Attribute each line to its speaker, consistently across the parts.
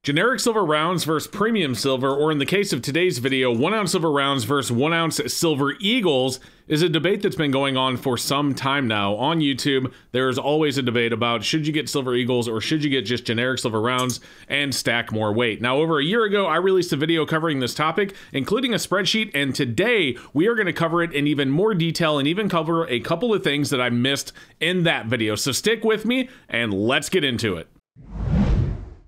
Speaker 1: Generic silver rounds versus premium silver, or in the case of today's video, 1 ounce silver rounds versus 1 ounce silver eagles, is a debate that's been going on for some time now. On YouTube, there's always a debate about should you get silver eagles or should you get just generic silver rounds and stack more weight. Now, over a year ago, I released a video covering this topic, including a spreadsheet, and today we are going to cover it in even more detail and even cover a couple of things that I missed in that video. So stick with me and let's get into it.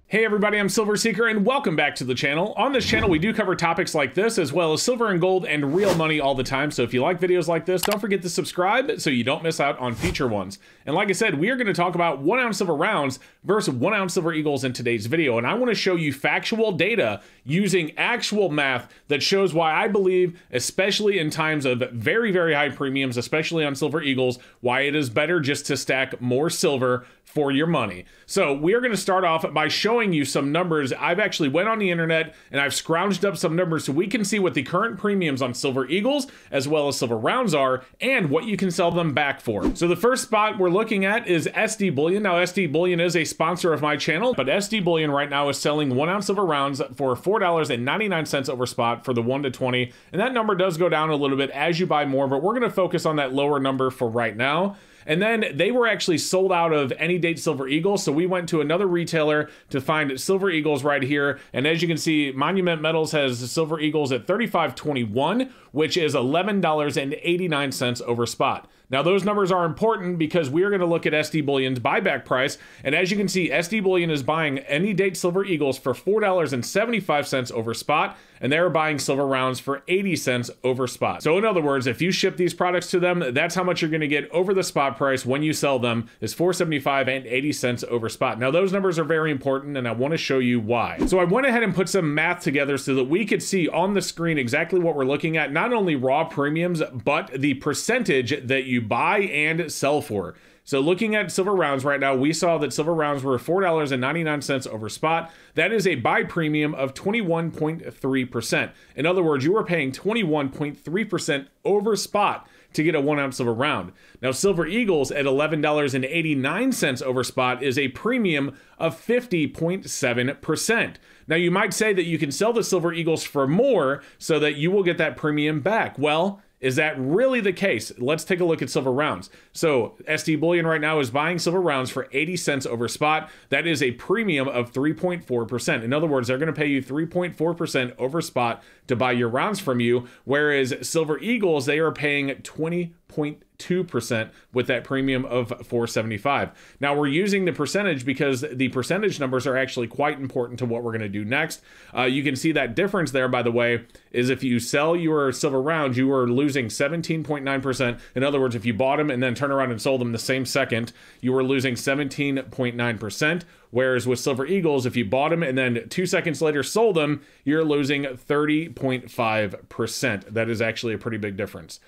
Speaker 1: Hey everybody, I'm Silver Seeker and welcome back to the channel. On this channel, we do cover topics like this as well as silver and gold and real money all the time. So if you like videos like this, don't forget to subscribe so you don't miss out on future ones. And like I said, we are going to talk about 1 ounce silver rounds versus 1 ounce silver eagles in today's video. And I want to show you factual data using actual math that shows why I believe, especially in times of very, very high premiums, especially on silver eagles, why it is better just to stack more silver for your money. So we are going to start off by showing you some numbers. I've actually went on the internet and I've scrounged up some numbers so we can see what the current premiums on silver eagles as well as silver rounds are and what you can sell them back for. So the first spot we're looking at is SD Bullion. Now SD Bullion is a sponsor of my channel, but SD Bullion right now is selling 1 ounce silver rounds for $4.99 over spot for the 1 to 20. And that number does go down a little bit as you buy more, but we're going to focus on that lower number for right now. And then they were actually sold out of any date silver eagles. So we went to another retailer to find silver eagles right here. And as you can see, Monument Metals has silver eagles at $35.21, which is $11.89 over spot. Now those numbers are important because we are going to look at SD Bullion's buyback price. And as you can see, SD Bullion is buying any date silver eagles for $4.75 over spot. And they're buying silver rounds for 80 cents over spot. So in other words, if you ship these products to them, that's how much you're going to get over the spot price when you sell them is $4.75 and 80 cents over spot. Now those numbers are very important and I want to show you why. So I went ahead and put some math together so that we could see on the screen exactly what we're looking at, not only raw premiums, but the percentage that you buy and sell for. So looking at silver rounds right now, we saw that silver rounds were $4.99 over spot. That is a buy premium of 21.3%. In other words, you are paying 21.3% over spot to get a 1 ounce silver round. Now silver eagles at $11.89 over spot is a premium of 50.7%. Now you might say that you can sell the silver eagles for more so that you will get that premium back. Well, is that really the case? Let's take a look at silver rounds. So SD Bullion right now is buying silver rounds for 80 cents over spot. That is a premium of 3.4%. In other words, they're going to pay you 3.4% over spot to buy your rounds from you, whereas silver eagles, they are paying 20.2% with that premium of $4.75. Now we're using the percentage because the percentage numbers are actually quite important to what we're going to do next. You can see that difference there, by the way, is if you sell your silver rounds, you are losing 17.9%. In other words, if you bought them and then turn around and sold them the same second, you were losing 17.9%. Whereas with silver eagles, if you bought them and then 2 seconds later sold them, you're losing 30.5%. That is actually a pretty big difference.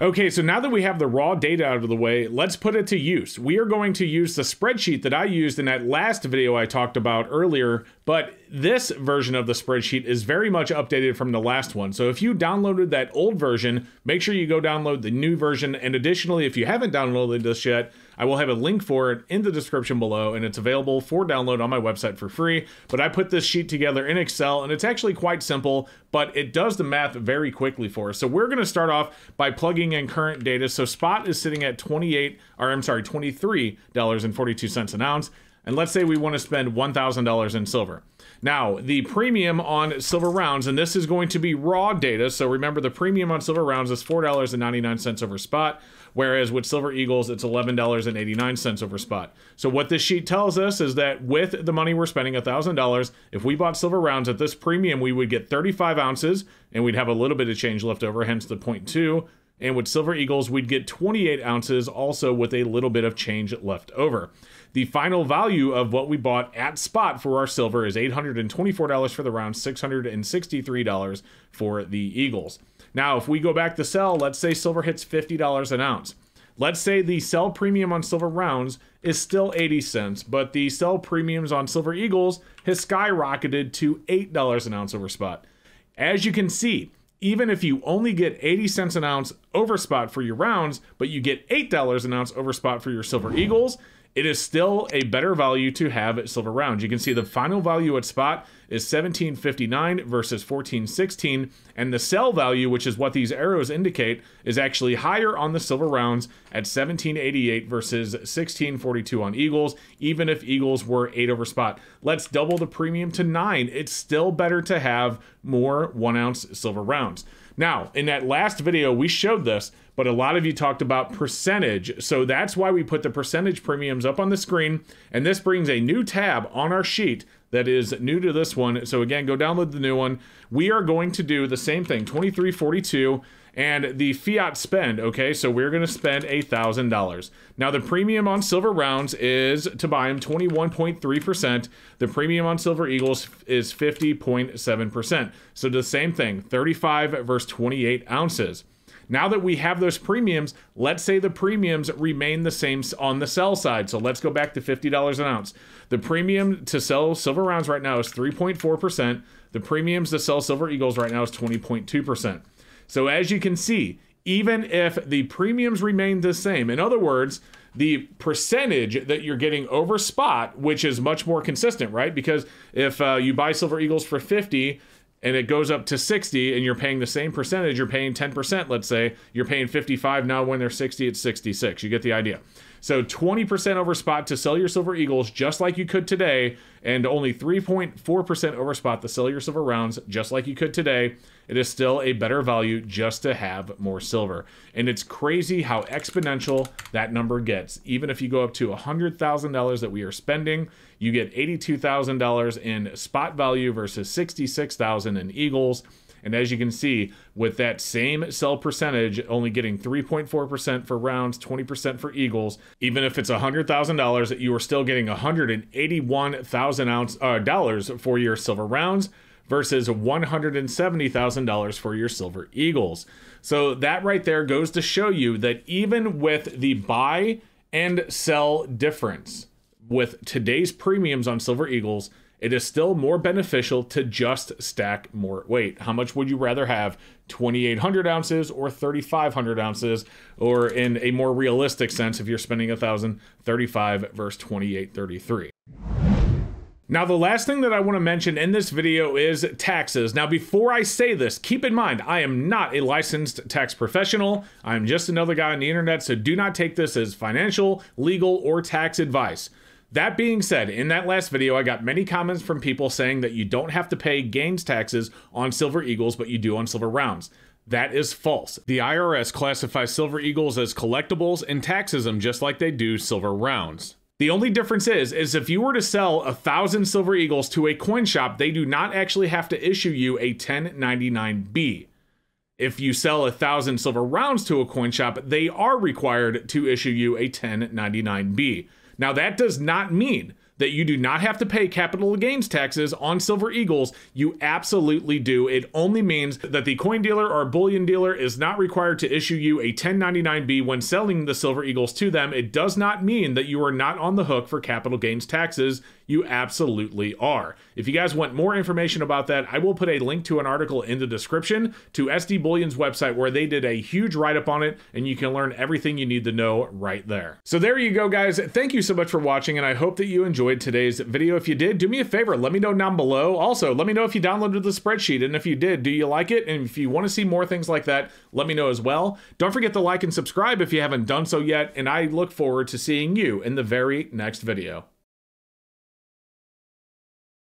Speaker 1: Okay, so now that we have the raw data out of the way, let's put it to use. We are going to use the spreadsheet that I used in that last video I talked about earlier, but this version of the spreadsheet is very much updated from the last one. So if you downloaded that old version, make sure you go download the new version. And additionally, if you haven't downloaded this yet, I will have a link for it in the description below, and it's available for download on my website for free. But I put this sheet together in Excel, and it's actually quite simple, but it does the math very quickly for us. So we're going to start off by plugging in current data. So spot is sitting at $23.42 an ounce. And let's say we want to spend $1,000 in silver. Now, the premium on silver rounds, and this is going to be raw data, so remember the premium on silver rounds is $4.99 over spot, whereas with silver eagles, it's $11.89 over spot. So what this sheet tells us is that with the money we're spending, $1,000, if we bought silver rounds at this premium, we would get 35 ounces, and we'd have a little bit of change left over, hence the 0.2. And with silver eagles, we'd get 28 ounces, also with a little bit of change left over. The final value of what we bought at spot for our silver is $824 for the round, $663 for the eagles. Now, if we go back to sell, let's say silver hits $50 an ounce. Let's say the sell premium on silver rounds is still 80 cents, but the sell premiums on silver eagles has skyrocketed to $8 an ounce over spot. As you can see, even if you only get 80 cents an ounce over spot for your rounds, but you get $8 an ounce over spot for your silver eagles, it is still a better value to have at silver rounds. You can see the final value at spot is 17.59 versus 14.16, and the sell value, which is what these arrows indicate, is actually higher on the silver rounds at 17.88 versus 16.42 on eagles, even if eagles were 8 over spot. Let's double the premium to 9. It's still better to have more 1 ounce silver rounds. Now, in that last video, we showed this, but a lot of you talked about percentage. So that's why we put the percentage premiums up on the screen. And this brings a new tab on our sheet that is new to this one. So again, go download the new one. We are going to do the same thing, 23.42 and the fiat spend. Okay, so we're going to spend $1,000. Now the premium on silver rounds is, to buy them, 21.3%. The premium on silver eagles is 50.7%. So the same thing, 35 versus 28 ounces. Now that we have those premiums, let's say the premiums remain the same on the sell side. So let's go back to $50 an ounce. The premium to sell silver rounds right now is 3.4%. The premiums to sell silver eagles right now is 20.2%. So as you can see, even if the premiums remain the same, in other words, the percentage that you're getting over spot, which is much more consistent, right? Because if you buy silver eagles for 50, and it goes up to 60 and you're paying the same percentage, you're paying 10%, let's say, you're paying 55, now when they're 60, it's 66. You get the idea. So 20% over spot to sell your silver eagles just like you could today, and only 3.4% over spot to sell your silver rounds just like you could today. It is still a better value just to have more silver. And it's crazy how exponential that number gets. Even if you go up to $100,000 that we are spending, you get $82,000 in spot value versus $66,000 in eagles. And as you can see, with that same sell percentage, only getting 3.4% for rounds, 20% for eagles, even if it's $100,000, you are still getting $181,000 for your silver rounds versus $170,000 for your silver eagles. So that right there goes to show you that even with the buy and sell difference, with today's premiums on silver eagles, it is still more beneficial to just stack more weight. How much would you rather have, 2,800 ounces or 3,500 ounces? Or in a more realistic sense, if you're spending $1,000, 35 versus 28.33. Now, the last thing that I want to mention in this video is taxes. Now, before I say this, keep in mind, I am not a licensed tax professional. I'm just another guy on the internet, so do not take this as financial, legal, or tax advice. That being said, in that last video, I got many comments from people saying that you don't have to pay gains taxes on silver eagles, but you do on silver rounds. That is false. The IRS classifies silver eagles as collectibles and taxes them just like they do silver rounds. The only difference is if you were to sell 1,000 silver eagles to a coin shop, they do not actually have to issue you a 1099B. If you sell 1,000 silver rounds to a coin shop, they are required to issue you a 1099B. Now, that does not mean that you do not have to pay capital gains taxes on silver eagles. You absolutely do. It only means that the coin dealer or bullion dealer is not required to issue you a 1099B when selling the silver eagles to them. It does not mean that you are not on the hook for capital gains taxes. You absolutely are. If you guys want more information about that, I will put a link to an article in the description to SD Bullion's website where they did a huge write-up on it, and you can learn everything you need to know right there. So there you go, guys. Thank you so much for watching, and I hope that you enjoyed today's video. If you did, do me a favor, let me know down below. Also, let me know if you downloaded the spreadsheet, and if you did, do you like it? And if you want to see more things like that, let me know as well. Don't forget to like and subscribe if you haven't done so yet, and I look forward to seeing you in the very next video.